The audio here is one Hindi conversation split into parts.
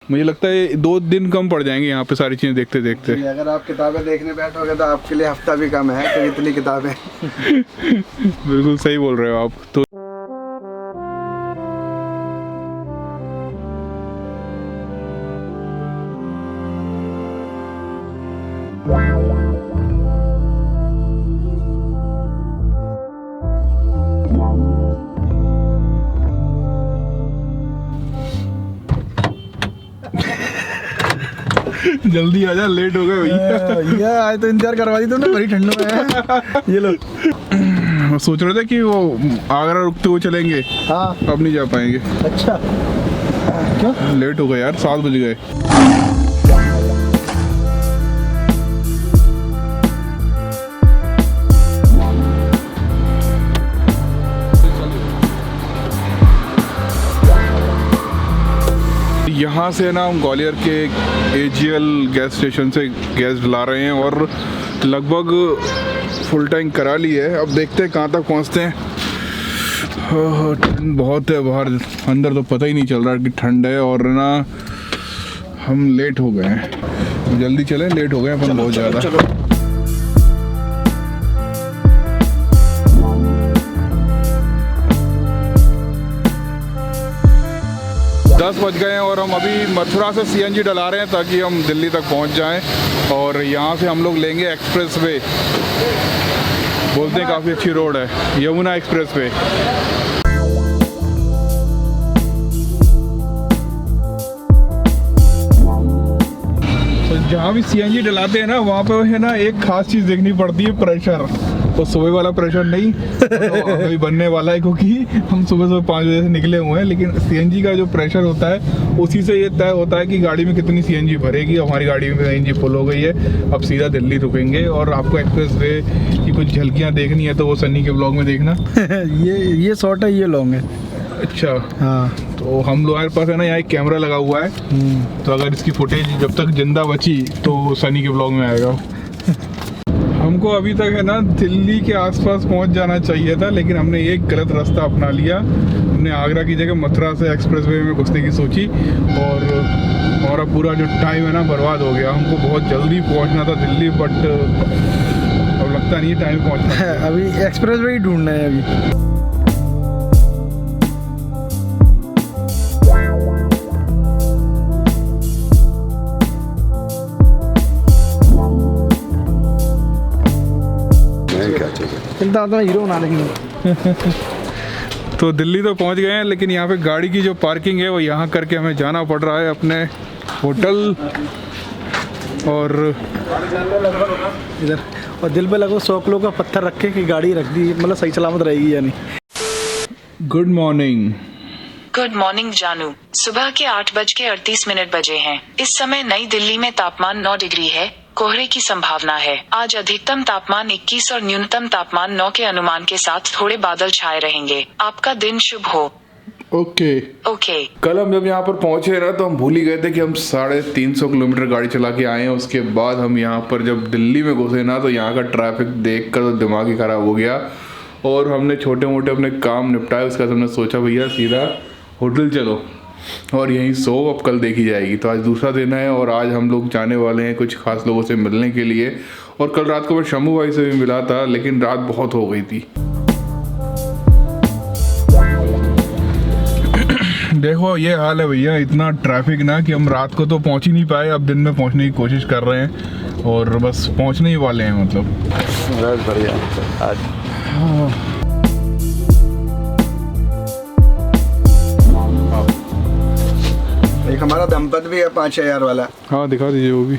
मुझे लगता है 2 दिन कम पड़ जाएंगे यहाँ पे सारी चीज़ें देखते देखते। अगर आप किताबें देखने बैठोगे तो आपके लिए हफ्ता भी कम है, तो इतनी किताबें। बिल्कुल सही बोल रहे हो आप। तो जल्दी आ जा, लेट हो गए भैया। आज तो इंतजार करवा दी तुमने, बड़ी ठंड में है। ये लो। सोच रहे थे कि वो आगरा रुकते हुए चलेंगे। हाँ अब नहीं जा पाएंगे। अच्छा क्यों? लेट हो गए यार, 7 बज गए। यहाँ से ना हम ग्वालियर के AGL गैस स्टेशन से गैस डला रहे हैं और लगभग फुल टैंक करा ली है। अब देखते हैं कहाँ तक पहुँचते हैं। ठंड बहुत है बाहर, अंदर तो पता ही नहीं चल रहा कि ठंड है। और ना हम लेट हो गए हैं, जल्दी चलें, लेट हो गए अपन बहुत ज़्यादा। 10 बज गए हैं और हम अभी मथुरा से CNG डला रहे हैं ताकि हम दिल्ली तक पहुंच जाएं। और यहाँ से हम लोग लेंगे एक्सप्रेस वे, बोलते हैं काफ़ी अच्छी रोड है, यमुना एक्सप्रेस वे। तो जहाँ भी CNG डलाते हैं ना, वहाँ पे है ना एक खास चीज़ देखनी पड़ती है, प्रेशर। तो सुबह वाला प्रेशर नहीं तो अभी बनने वाला है, क्योंकि हम सुबह 5 बजे से निकले हुए हैं। लेकिन CNG का जो प्रेशर होता है उसी से ये तय होता है कि गाड़ी में कितनी CNG भरेगी। हमारी गाड़ी में CNG फुल हो गई है, अब सीधा दिल्ली रुकेंगे। और आपको एक्सप्रेस वे की कुछ झलकियाँ देखनी है तो वो सन्नी के ब्लॉग में देखना। ये शॉर्ट है, ये लॉन्ग है। अच्छा हाँ, तो हम लोग हमारे पास है ना यहाँ एक कैमरा लगा हुआ है, तो अगर इसकी फुटेज जब तक जिंदा बची तो सनी के ब्लॉग में आएगा। हमको अभी तक है ना दिल्ली के आसपास पहुंच जाना चाहिए था, लेकिन हमने एक गलत रास्ता अपना लिया। हमने आगरा की जगह मथुरा से एक्सप्रेसवे में घुसने की सोची और हमारा पूरा जो टाइम है ना बर्बाद हो गया। हमको बहुत जल्दी पहुंचना था दिल्ली, बट अब लगता नहीं टाइम पहुंचना है। अभी एक्सप्रेसवे ही ढूंढना है अभी। हीरो बना लेंगे। तो दिल्ली तो पहुंच गए हैं, लेकिन यहाँ पे गाड़ी की जो पार्किंग है वो यहाँ करके हमें जाना पड़ रहा है अपने होटल। और इधर और दिल पे लगभग 100 किलो का पत्थर रख के कि गाड़ी रख दी, मतलब सही सलामत रहेगी यानी। Good morning. गुड मॉर्निंग जानू। सुबह के 8:38 बजे हैं। इस समय नई दिल्ली में तापमान 9 डिग्री है। कोहरे की संभावना है। आज अधिकतम तापमान 21 और न्यूनतम तापमान 9 के अनुमान के साथ थोड़े बादल छाए रहेंगे। आपका दिन शुभ हो। ओके। कल हम जब यहाँ पर पहुंचे ना तो हम भूल ही गए थे कि हम 350 किलोमीटर गाड़ी चला के आए हैं। उसके बाद हम यहाँ पर जब दिल्ली में घुसे ना तो यहाँ का ट्रैफिक देख कर तो दिमाग ही खराब हो गया। और हमने छोटे मोटे अपने काम निपटाए। उसके बाद हमने सोचा भैया सीधा होटल चलो और यहीं सो, अब कल देखी जाएगी। तो आज दूसरा दिन है और आज हम लोग जाने वाले हैं कुछ खास लोगों से मिलने के लिए। और कल रात को मैं शंभू भाई से भी मिला था, लेकिन रात बहुत हो गई थी। देखो ये हाल है भैया, इतना ट्रैफिक ना कि हम रात को तो पहुंच ही नहीं पाए। अब दिन में पहुंचने की कोशिश कर रहे हैं और बस पहुंचने ही वाले हैं। मतलब बढ़िया आज एक हमारा दंपत भी है 5,000 वाला। हाँ दिखा दीजिए वो भी।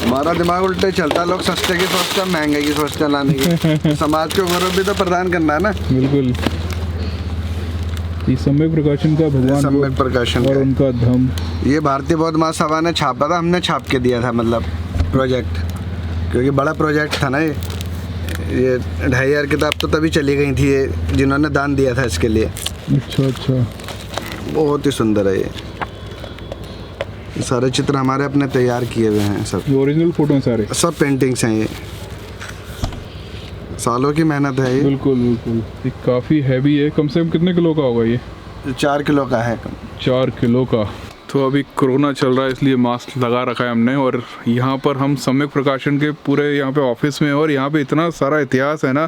हमारा दिमाग उल्टे चलता, लोग सस्ते की सोचते हैं, महंगे की सोचते हैं लाने की। समाज को गौरव भी तो प्रदान करना है ना। बिल्कुल। ये सम्यक प्रकाशन का भगवान सम्यक प्रकाशन और उनका धम, ये भारतीय बौद्ध महासभा ने छापा था, हमने छाप के दिया था मतलब प्रोजेक्ट, क्योंकि बड़ा प्रोजेक्ट था ना ये 2,500 किताब तो तभी चली गई थी ये, जिन्होंने दान दिया था इसके लिए। अच्छा। बहुत ही सुंदर है ये सारे चित्र हमारे अपने तैयार किए हुए हैं सब। ओरिजिनल फोटो हैं सारे, सब पेंटिंग्स हैं ये। सालों की मेहनत है ये। बिल्कुल बिल्कुल, ये काफ़ी हैवी है। कम से कम कितने किलो का होगा ये? 4 किलो का है। 4 किलो का। तो अभी कोरोना चल रहा है इसलिए मास्क लगा रखा है हमने। और यहाँ पर हम सम्यक प्रकाशन के पूरे यहाँ पे ऑफिस में, और यहाँ पे इतना सारा इतिहास है ना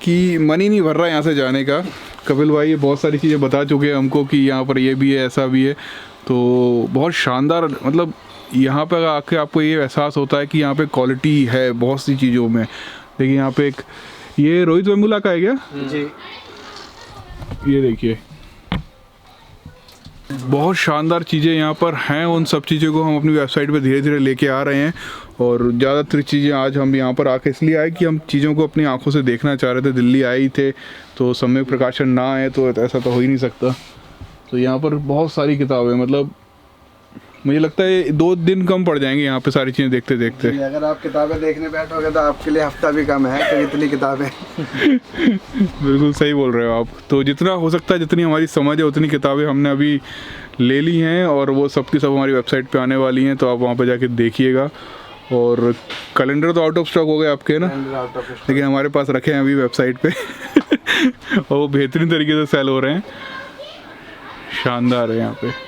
कि मन ही नहीं भर रहा है यहाँ से जाने का। कपिल भाई ये बहुत सारी चीज़ें बता चुके हैं हमको कि यहाँ पर ये भी है, ऐसा भी है। तो बहुत शानदार, मतलब यहाँ पे आके आपको ये एहसास होता है कि यहाँ पे क्वालिटी है बहुत सी चीज़ों में। देखिए यहाँ पे एक ये रोहित वेमुला का है क्या? जी। ये देखिए बहुत शानदार चीज़ें यहाँ पर हैं। उन सब चीज़ों को हम अपनी वेबसाइट पे धीरे धीरे लेके आ रहे हैं। और ज़्यादातर चीज़ें आज हम यहाँ पर आके इसलिए आए कि हम चीज़ों को अपनी आंखों से देखना चाह रहे थे। दिल्ली आए ही थे तो सम्यक प्रकाशन ना आए तो ऐसा तो हो ही नहीं सकता। तो यहाँ पर बहुत सारी किताबें, मतलब मुझे लगता है 2 दिन कम पड़ जाएंगे यहाँ पे सारी चीज़ें देखते देखते। अगर आप किताबें देखने बैठोगे तो आपके लिए हफ्ता भी कम है, तो इतनी किताबें। बिल्कुल सही बोल रहे हो आप। तो जितना हो सकता है, जितनी हमारी समझ है, उतनी किताबें हमने अभी ले ली हैं और वो सब की सब हमारी वेबसाइट पे आने वाली हैं। तो आप वहाँ पे जाके देखिएगा। और कैलेंडर तो आउट ऑफ स्टॉक हो गए आपके, है ना? लेकिन हमारे पास रखे हैं अभी वेबसाइट पे और वो बेहतरीन तरीके से सेल हो रहे हैं। शानदार है। यहाँ पे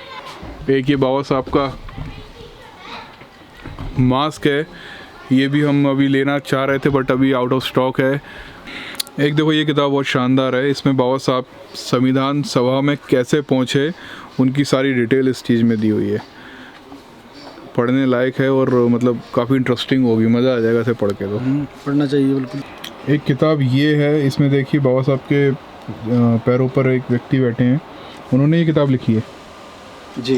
एक ये बाबा साहब का मास्क है, ये भी हम अभी लेना चाह रहे थे बट अभी आउट ऑफ स्टॉक है। एक देखो ये किताब बहुत शानदार है। इसमें बाबा साहब संविधान सभा में कैसे पहुँचे, उनकी सारी डिटेल इस चीज़ में दी हुई है। पढ़ने लायक है और मतलब काफ़ी इंटरेस्टिंग होगी, मज़ा आ जाएगा इसे पढ़ के। तो पढ़ना चाहिए बिल्कुल। एक किताब ये है, इसमें देखिए बाबा साहब के पैरों पर एक व्यक्ति बैठे हैं, उन्होंने ये किताब लिखी है जी।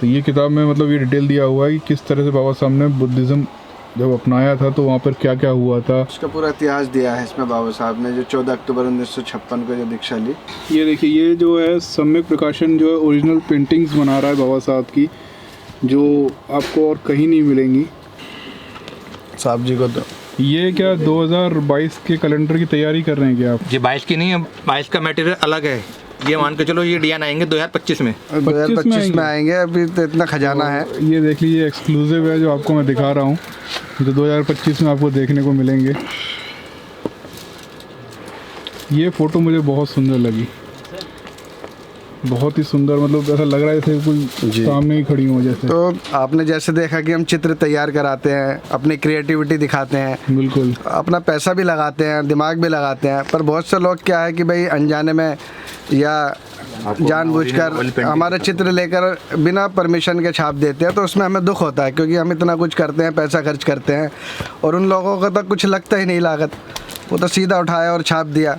तो ये किताब में मतलब ये डिटेल दिया हुआ है कि किस तरह से बाबा साहब ने बुद्धिज़्म जब अपनाया था तो वहाँ पर क्या क्या हुआ था, उसका पूरा इतिहास दिया है इसमें। बाबा साहब ने जो 14 अक्टूबर 1956 को जो दीक्षा ली। ये देखिए ये जो है सम्यक प्रकाशन जो है ओरिजिनल पेंटिंग्स बना रहा है बाबा साहब की, जो आपको और कहीं नहीं मिलेंगी। साहब जी को तो ये क्या 2022 के कैलेंडर की तैयारी कर रहे हैं क्या आप? ये 22 की नहीं है, 22 का मटेरियल अलग है। ये मान के चलो ये डिजाइन आएंगे 2025 में। 2025 में आएंगे। अभी तो इतना खजाना है। ये देख लीजिए एक्सक्लूसिव है जो आपको मैं दिखा रहा हूँ, जो 2025 में आपको देखने को मिलेंगे। ये फ़ोटो मुझे बहुत सुंदर लगी, बहुत ही सुंदर। मतलब ऐसा लग रहा है जैसे कोई सामने ही खड़ी हो जैसे। तो आपने जैसे देखा कि हम चित्र तैयार कराते हैं, अपनी क्रिएटिविटी दिखाते हैं, बिल्कुल अपना पैसा भी लगाते हैं, दिमाग भी लगाते हैं। पर बहुत से लोग क्या है कि भाई अनजाने में या जानबूझकर हमारे चित्र लेकर बिना परमिशन के छाप देते हैं। तो उसमें हमें दुख होता है, क्योंकि हम इतना कुछ करते हैं, पैसा खर्च करते हैं और उन लोगों को तो कुछ लगता ही नहीं लागत, वो तो सीधा उठाया और छाप दिया,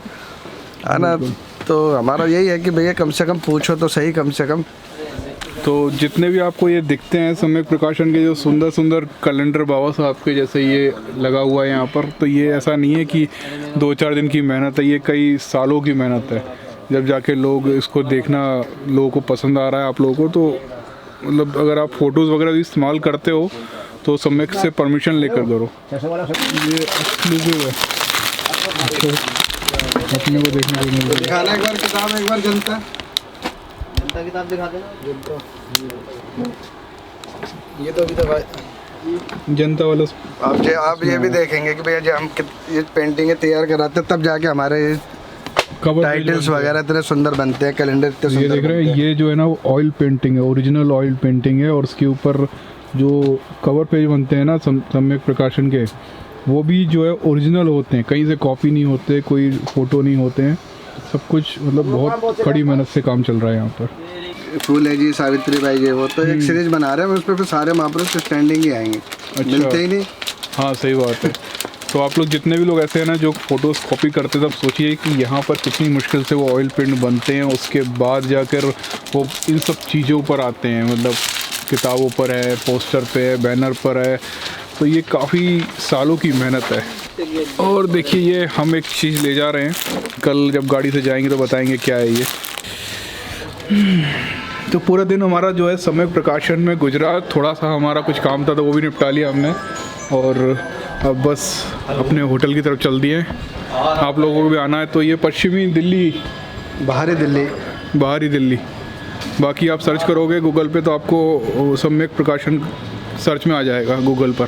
है ना। तो हमारा यही है कि भैया कम से कम पूछो तो सही, कम से कम। तो जितने भी आपको ये दिखते हैं सम्यक प्रकाशन के जो सुंदर सुंदर कैलेंडर बाबा साहब के जैसे ये लगा हुआ है यहाँ पर, तो ये ऐसा नहीं है कि 2-4 दिन की मेहनत है, ये कई सालों की मेहनत है। जब जाके लोग इसको देखना, लोगों को पसंद आ रहा है आप लोगों को, तो मतलब अगर आप फ़ोटोज़ वगैरह भी इस्तेमाल करते हो तो सम्यक से परमिशन लेकर करो। ये एक्सक्लूसिव है, तो अपने को देखने को मिल रहा है। दिखाना एक बार किताब, एक बार जनता किताब दिखा देना। ये तो अभी तक जनता वाला आप ये भी देखेंगे कि भैया जब हम ये पेंटिंगें तैयार कराते हैं तब जाके हमारे कवर टाइटल्स वगैरह इतने सुंदर बनते हैं, कैलेंडर इतने ये सुंदर देख रहे हैं। ये जो है ना वो ऑयल पेंटिंग है, ओरिजिनल ऑयल पेंटिंग है। और उसके ऊपर जो कवर पेज बनते हैं ना सम्यक प्रकाशन के, वो भी जो है ओरिजिनल होते हैं, कहीं से कॉपी नहीं होते, कोई फ़ोटो नहीं होते हैं, सब कुछ मतलब बहुत कड़ी मेहनत से काम चल रहा है यहाँ पर। फूल है जी, सावित्री बाई जी, वो तो एक सीरीज बना रहे हैं, उस पर फिर सारे महापुरुष स्टैंडिंग ही आएंगे। मिलते ही नहीं। हाँ सही बात है। तो आप लोग जितने भी लोग ऐसे हैं ना जो फ़ोटोज़ कॉपी करते हैं, तब सोचिए कि यहाँ पर कितनी मुश्किल से वो ऑयल पेंट बनते हैं, उसके बाद जाकर वो इन सब चीज़ों पर आते हैं। मतलब किताबों पर है, पोस्टर पे है, बैनर पर है, तो ये काफ़ी सालों की मेहनत है। और देखिए ये हम एक चीज़ ले जा रहे हैं, कल जब गाड़ी से जाएंगे तो बताएंगे क्या है ये। तो पूरा दिन हमारा जो है सम्यक प्रकाशन में गुजरा। थोड़ा सा हमारा कुछ काम था तो वो भी निपटा लिया हमने, और अब बस अपने होटल की तरफ चल दिए। आप लोगों को भी आना है तो ये पश्चिमी दिल्ली, बाहरी दिल्ली, बाकी आप सर्च करोगे गूगल पे तो आपको सम्यक प्रकाशन सर्च में आ जाएगा गूगल पर।